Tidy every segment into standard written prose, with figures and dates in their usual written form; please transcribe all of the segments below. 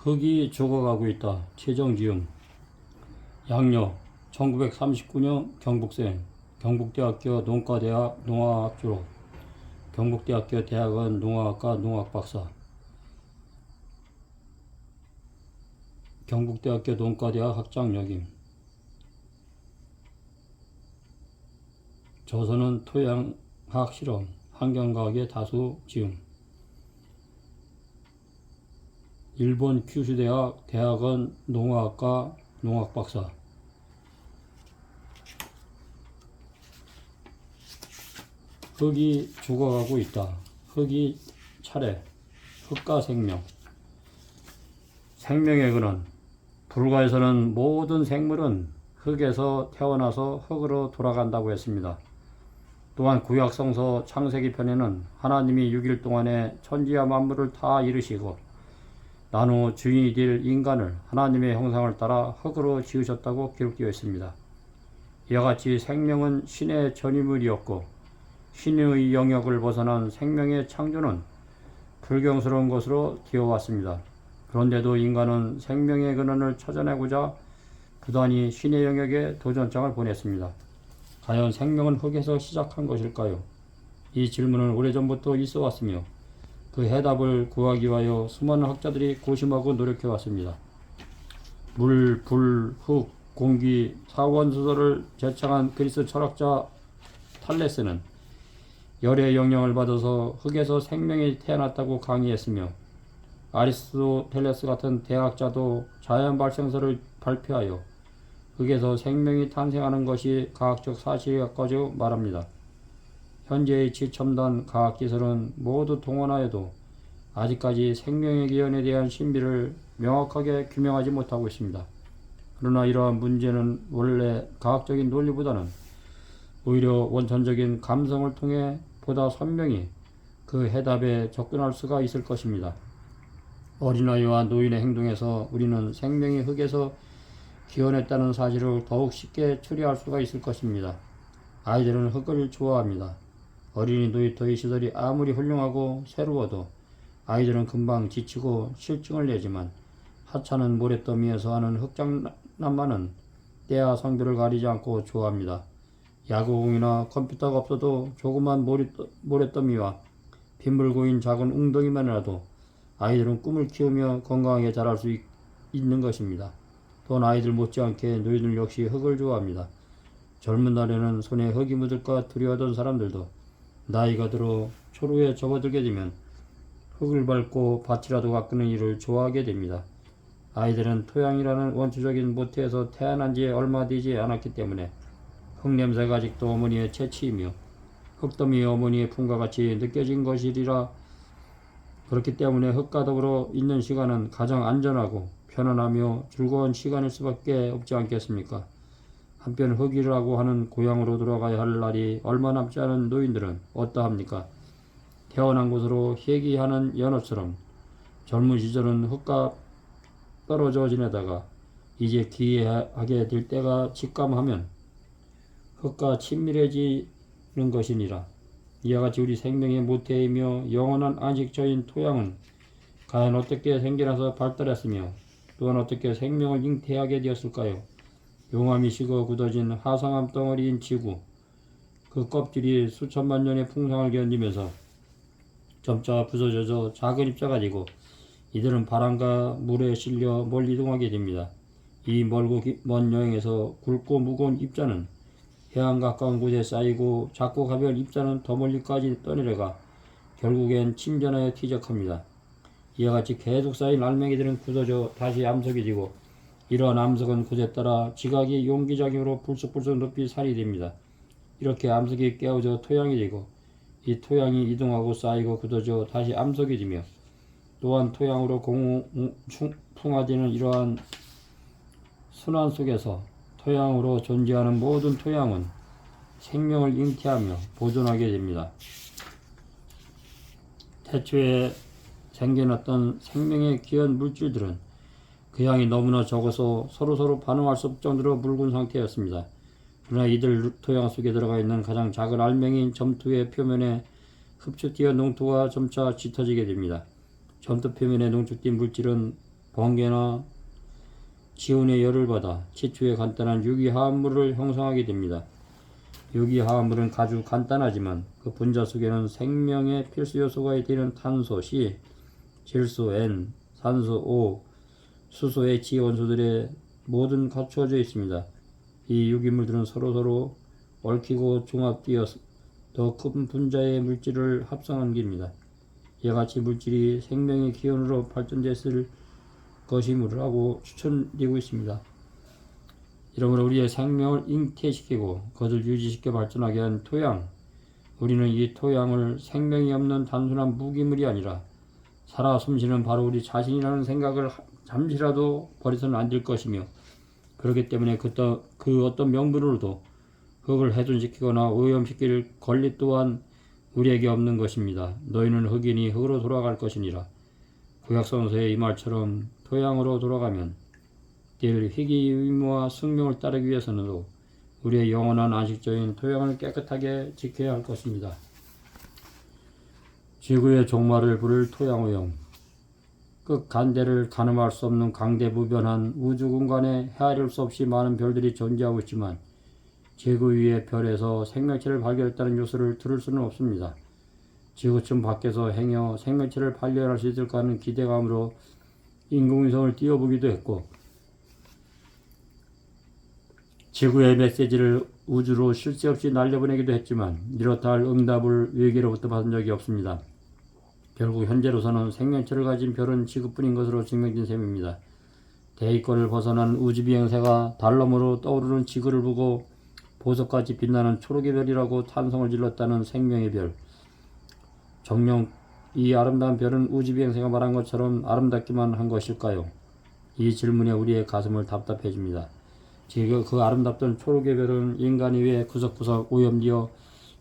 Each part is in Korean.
흙이 죽어가고 있다. 최정지음. 양력 1939년 경북생. 경북대학교 농과대학 농화학 졸업. 경북대학교 대학원 농화학과 농학박사. 경북대학교 농과대학 학장역임. 조선은 토양학 실험, 환경과학의 다수 지음. 일본 큐슈대학 대학원 농화학과 농학박사. 흙이 죽어가고 있다. 흙이 차례. 흙과 생명. 생명의 근원. 불가에서는 모든 생물은 흙에서 태어나서 흙으로 돌아간다고 했습니다. 또한 구약성서 창세기 편에는 하나님이 6일 동안에 천지와 만물을 다 이루시고 난 후 주인이 될 인간을 하나님의 형상을 따라 흙으로 지으셨다고 기록되어 있습니다. 이와 같이 생명은 신의 전유물이었고 신의 영역을 벗어난 생명의 창조는 불경스러운 것으로 되어왔습니다. 그런데도 인간은 생명의 근원을 찾아내고자 부단히 신의 영역에 도전장을 보냈습니다. 과연 생명은 흙에서 시작한 것일까요? 이 질문은 오래전부터 있어 왔으며 그 해답을 구하기 위하여 수많은 학자들이 고심하고 노력해 왔습니다. 물, 불, 흙, 공기, 사원수소를 제창한 그리스 철학자 탈레스는 열의 영향을 받아서 흙에서 생명이 태어났다고 강의했으며 아리스토텔레스 같은 대학자도 자연 발생설을 발표하여 흙에서 생명이 탄생하는 것이 과학적 사실이라고 말합니다. 현재의 최첨단 과학기술은 모두 동원하여도 아직까지 생명의 기원에 대한 신비를 명확하게 규명하지 못하고 있습니다. 그러나 이러한 문제는 원래 과학적인 논리보다는 오히려 원천적인 감성을 통해 보다 선명히 그 해답에 접근할 수가 있을 것입니다. 어린아이와 노인의 행동에서 우리는 생명이 흙에서 기원했다는 사실을 더욱 쉽게 추리할 수가 있을 것입니다. 아이들은 흙을 좋아합니다. 어린이 놀이터의 시설이 아무리 훌륭하고 새로워도 아이들은 금방 지치고 실증을 내지만 하찮은 모래더미에서 하는 흙장난만은 때와 성별을 가리지 않고 좋아합니다. 야구공이나 컴퓨터가 없어도 조그만 모래더미와 빗물 고인 작은 웅덩이만이라도 아이들은 꿈을 키우며 건강하게 자랄 수 있는 것입니다. 또한 아이들 못지않게 노인들 역시 흙을 좋아합니다. 젊은 날에는 손에 흙이 묻을까 두려워하던 사람들도 나이가 들어 초루에 접어들게 되면 흙을 밟고 밭이라도 가꾸는 일을 좋아하게 됩니다. 아이들은 토양이라는 원초적인 모태에서 태어난 지 얼마 되지 않았기 때문에 흙냄새가 아직도 어머니의 채취이며 흙더미 어머니의 품과 같이 느껴진 것이리라. 그렇기 때문에 흙과 더불어 있는 시간은 가장 안전하고 편안하며 즐거운 시간일 수밖에 없지 않겠습니까? 한편 흙이라고 하는 고향으로 돌아가야 할 날이 얼마 남지 않은 노인들은 어떠합니까? 태어난 곳으로 회귀하는 연어처럼 젊은 시절은 흙과 떨어져 지내다가 이제 귀하게 될 때가 직감하면 흙과 친밀해지는 것이니라. 이와 같이 우리 생명의 모태이며 영원한 안식처인 토양은 과연 어떻게 생겨나서 발달했으며 또한 어떻게 생명을 잉태하게 되었을까요? 용암이 식어 굳어진 화성암 덩어리인 지구, 그 껍질이 수천만 년의 풍상을 견디면서 점차 부서져서 작은 입자가 되고 이들은 바람과 물에 실려 멀리 이동하게 됩니다. 이 멀고 먼 여행에서 굵고 무거운 입자는 해안 가까운 곳에 쌓이고 작고 가벼운 입자는 더 멀리까지 떠내려가 결국엔 침전하여 퇴적합니다. 이와 같이 계속 쌓인 알맹이들은 굳어져 다시 암석이 되고 이러한 암석은 곳에 따라 지각이 용기작용으로 불쑥불쑥 높이 산이 됩니다. 이렇게 암석이 깨어져 토양이 되고 이 토양이 이동하고 쌓이고 굳어져 다시 암석이 되며 또한 토양으로 풍화되는 이러한 순환 속에서 토양으로 존재하는 모든 토양은 생명을 잉태하며 보존하게 됩니다. 태초에 생겨났던 생명의 귀한 물질들은 그 양이 너무나 적어서 서로서로 반응할 수 없을 정도로 묽은 상태였습니다. 그러나 이들 토양 속에 들어가 있는 가장 작은 알맹이인 점토의 표면에 흡축되어 농토가 점차 짙어지게 됩니다. 점토 표면에 농축된 물질은 번개나 지온의 열을 받아 최초의 간단한 유기화합물을 형성하게 됩니다. 유기화합물은 아주 간단하지만 그 분자 속에는 생명의 필수 요소가 되는 탄소 C, 질소 N, 산소 O, 수소 H 원소들의 모든 갖추어져 있습니다. 이 유기물들은 서로서로 얽히고 종합되어 더 큰 분자의 물질을 합성한 겁니다. 이와 같이 물질이 생명의 기원으로 발전됐을 것이므라고 추천되고 있습니다. 이러므로 우리의 생명을 잉태시키고 그것을 유지시켜 발전하게 한 토양, 우리는 이 토양을 생명이 없는 단순한 무기물이 아니라 살아 숨쉬는 바로 우리 자신이라는 생각을 잠시라도 버려서는 안 될 것이며, 그렇기 때문에 그 어떤 명분으로도 흙을 훼손시키거나 오염시킬 권리 또한 우리에게 없는 것입니다. 너희는 흙이니 흙으로 돌아갈 것이니라. 구약성서의 이 말처럼 토양으로 돌아가면 될 희귀 의무와 숙명을 따르기 위해서는 우리의 영원한 안식처인 토양을 깨끗하게 지켜야 할 것입니다. 지구의 종말을 부를 토양오염, 끝간대를 가늠할 수 없는 강대무변한 우주 공간에 헤아릴 수 없이 많은 별들이 존재하고 있지만 지구 위의 별에서 생명체를 발견했다는 뉴스를 들을 수는 없습니다. 지구촌 밖에서 행여 생명체를 발견할 수 있을까 하는 기대감으로 인공위성을 띄워보기도 했고, 지구의 메시지를 우주로 쉴 새 없이 날려보내기도 했지만 이렇다 할 응답을 외계로부터 받은 적이 없습니다. 결국 현재로서는 생명체를 가진 별은 지구뿐인 것으로 증명된 셈입니다. 대기권을 벗어난 우주비행체가 달 너머로 떠오르는 지구를 보고 보석같이 빛나는 초록의 별이라고 탄성을 질렀다는 생명의 별. 정녕 이 아름다운 별은 우주비행체가 말한 것처럼 아름답기만 한 것일까요? 이 질문에 우리의 가슴을 답답해집니다. 지금 그 아름답던 초록의 별은 인간에 의해 구석구석 오염되어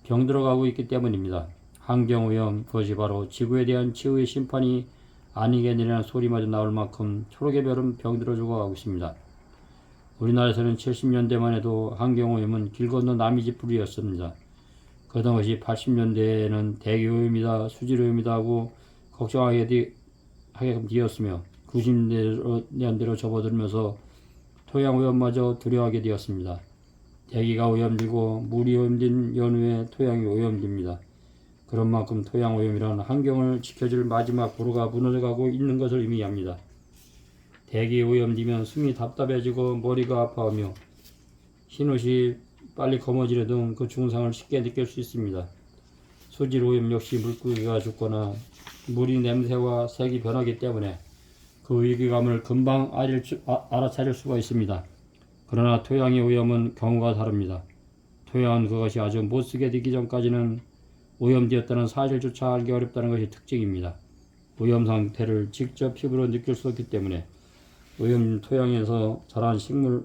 병들어가고 있기 때문입니다. 환경오염, 그것이 바로 지구에 대한 치유의 심판이 아니겠느냐는 소리마저 나올 만큼 초록의 별은 병들어 죽어가고 있습니다. 우리나라에서는 70년대만 해도 환경오염은 길 건너 남의 집 불이었습니다. 그러던 것이 80년대에는 대기오염이다, 수질오염이다 하고 걱정하게 되었으며 90년대로 접어들면서 토양오염마저 두려워하게 되었습니다. 대기가 오염되고 물이 오염된 연후에 토양이 오염됩니다. 그런 만큼 토양오염이란 환경을 지켜줄 마지막 보루가 무너져가고 있는 것을 의미합니다. 대기 오염되면 숨이 답답해지고 머리가 아파하며 흰옷이 빨리 검어지려 등 그 증상을 쉽게 느낄 수 있습니다. 수질 오염 역시 물고기가 죽거나 물이 냄새와 색이 변하기 때문에 그 위기감을 금방 알아차릴 수가 있습니다. 그러나 토양의 오염은 경우가 다릅니다. 토양은 그것이 아주 못쓰게 되기 전까지는 오염되었다는 사실조차 알기 어렵다는 것이 특징입니다. 오염 상태를 직접 피부로 느낄 수 없기 때문에 오염 토양에서 자란 식물을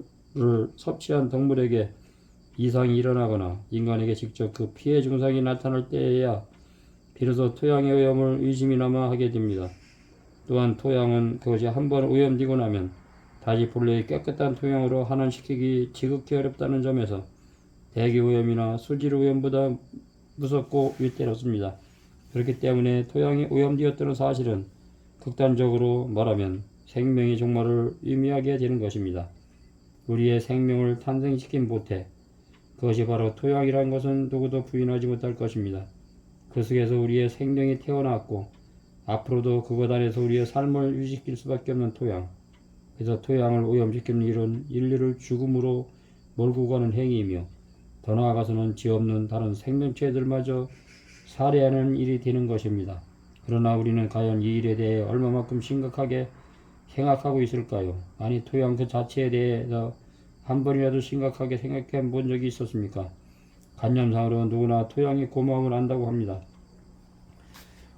섭취한 동물에게 이상이 일어나거나 인간에게 직접 그 피해 증상이 나타날 때에야 비로소 토양의 오염을 의심이나마 하게 됩니다. 또한 토양은 그것이 한번 오염되고 나면 다시 본래의 깨끗한 토양으로 환원시키기 지극히 어렵다는 점에서 대기오염이나 수질오염보다 무섭고 위태롭습니다. 그렇기 때문에 토양이 오염되었다는 사실은 극단적으로 말하면 생명의 종말을 의미하게 되는 것입니다. 우리의 생명을 탄생시킨 모태, 그것이 바로 토양이라는 것은 누구도 부인하지 못할 것입니다. 그 속에서 우리의 생명이 태어났고 앞으로도 그것 안에서 우리의 삶을 유지시킬 수밖에 없는 토양, 그래서 토양을 오염시키는 일은 인류를 죽음으로 몰고 가는 행위이며 더 나아가서는 죄 없는 다른 생명체들마저 살해하는 일이 되는 것입니다. 그러나 우리는 과연 이 일에 대해 얼마만큼 심각하게 생각하고 있을까요? 아니, 토양 그 자체에 대해서 한 번이라도 심각하게 생각해 본 적이 있었습니까? 관념상으로 누구나 토양의 고마움을 안다고 합니다.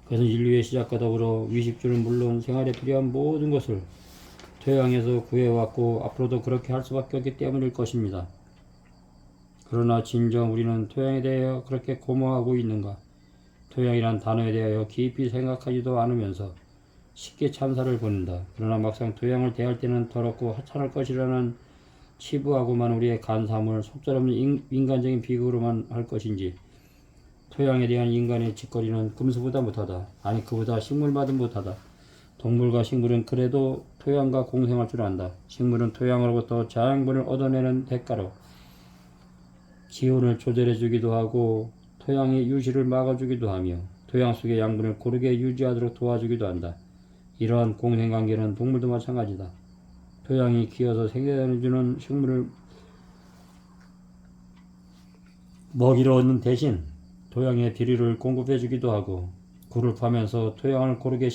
그것은 인류의 시작과 더불어 위식주는 물론 생활에 필요한 모든 것을 토양에서 구해왔고 앞으로도 그렇게 할 수밖에 없기 때문일 것입니다. 그러나 진정 우리는 토양에 대하여 그렇게 고마워하고 있는가? 토양이란 단어에 대하여 깊이 생각하지도 않으면서 쉽게 찬사를 보낸다. 그러나 막상 토양을 대할 때는 더럽고 하찮을 것이라는 치부하고만 우리의 간사함을 속절없는 인간적인 비극으로만 할 것인지, 토양에 대한 인간의 짓거리는 금수보다 못하다. 아니, 그보다 식물마다 못하다. 동물과 식물은 그래도 토양과 공생할 줄 안다. 식물은 토양으로부터 자양분을 얻어내는 대가로 기온을 조절해 주기도 하고 토양의 유실을 막아주기도 하며 토양 속의 양분을 고르게 유지하도록 도와주기도 한다. 이러한 공생관계는 동물도 마찬가지다. 토양이 기어서 생겨주는 식물을 먹이를 얻는 대신 토양에 비료를 공급해 주기도 하고 굴을 파면서 토양을 고르게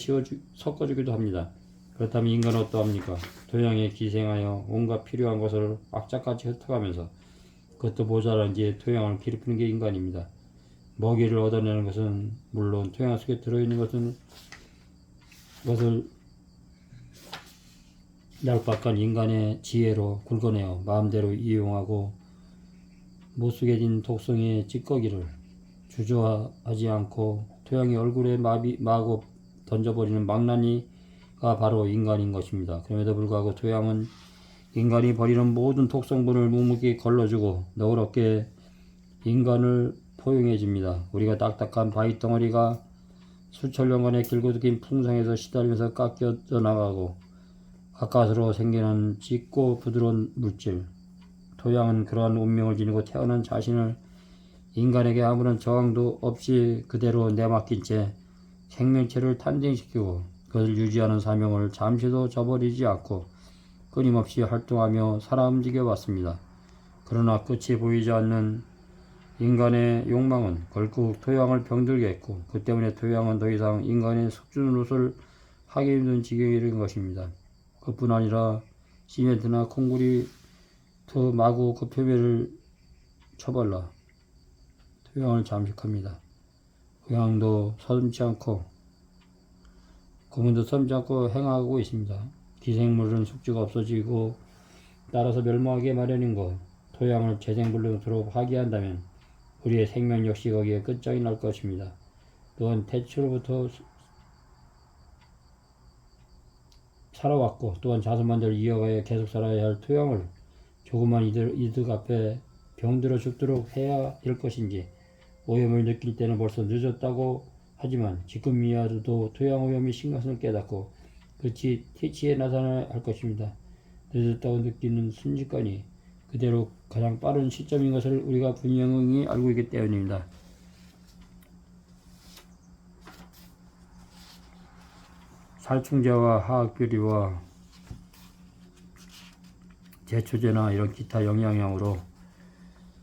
섞어주기도 합니다. 그렇다면 인간은 어떠합니까? 토양에 기생하여 온갖 필요한 것을 악착같이 흩어가면서 그것도 모자란지 토양을 괴롭히는 게 인간입니다. 먹이를 얻어내는 것은 물론 토양 속에 들어있는 것을 얄팍한 인간의 지혜로 굵어내어 마음대로 이용하고 못쓰게진 독성의 찌꺼기를 주저하지 않고 토양의 얼굴에 마구 던져버리는 망나니가 바로 인간인 것입니다. 그럼에도 불구하고 토양은 인간이 버리는 모든 독성분을 묵묵히 걸러주고 너그럽게 인간을 포용해줍니다. 우리가 딱딱한 바위덩어리가 수천 년간의 길고 긴 풍성에서 시달리면서 깎여져 나가고 가까스로 생기는 짙고 부드러운 물질, 토양은 그러한 운명을 지니고 태어난 자신을 인간에게 아무런 저항도 없이 그대로 내맡긴 채 생명체를 탄생시키고 그것을 유지하는 사명을 잠시도 저버리지 않고 끊임없이 활동하며 살아 움직여 왔습니다. 그러나 끝이 보이지 않는 인간의 욕망은 결국 토양을 병들게 했고 그 때문에 토양은 더 이상 인간의 숙주 노릇을 하기 힘든 지경에 이른 것입니다. 그뿐 아니라 시멘트나 콘크리트 마구 그 표면을 쳐발라 토양을 잠식합니다. 토양도 서슴지 않고 고문도 서슴지 않고 행하고 있습니다. 기생물은 숙주가 없어지고 따라서 멸망하게 마련인 것, 토양을 재생불능으로 파괴한다면 우리의 생명 역시 거기에 끝장이 날 것입니다. 또한 태초로부터 살아왔고 또한 자손만대로 이어가야 계속 살아야 할 토양을 조그만 이득 앞에 병들어 죽도록 해야 할 것인지 오염을 느낄 때는 벌써 늦었다고 하지만 지금이야도 토양 오염이 심각성을 깨닫고 끝이 퇴치에 나타나야 할 것입니다. 늦었다고 느끼는 순식간이 그대로 가장 빠른 시점인 것을 우리가 분명히 알고 있기 때문입니다. 살충제와 화학비료와 제초제나 이런 기타 영양약으로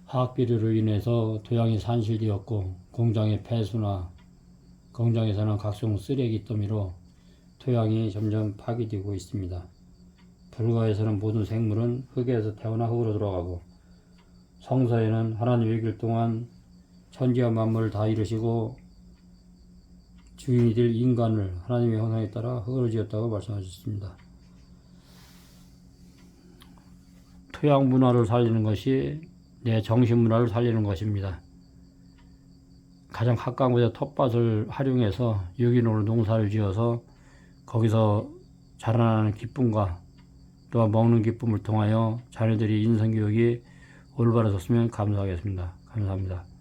화학비료로 인해서 토양이 산실되었고 공장의 폐수나 공장에서는 각종 쓰레기 더미로 토양이 점점 파괴되고 있습니다. 불가에서는 모든 생물은 흙에서 태어나 흙으로 돌아가고 성서에는 하나님의 6일 동안 천지와 만물을 다 이루시고 주인이 될 인간을 하나님의 형상에 따라 흙으로 지었다고 말씀하셨습니다. 토양 문화를 살리는 것이 내 정신 문화를 살리는 것입니다. 가장 가까운 곳에 텃밭을 활용해서 유기농으로 농사를 지어서 거기서 자라나는 기쁨과 또한 먹는 기쁨을 통하여 자녀들이 인성교육이 올바라졌으면 감사하겠습니다. 감사합니다.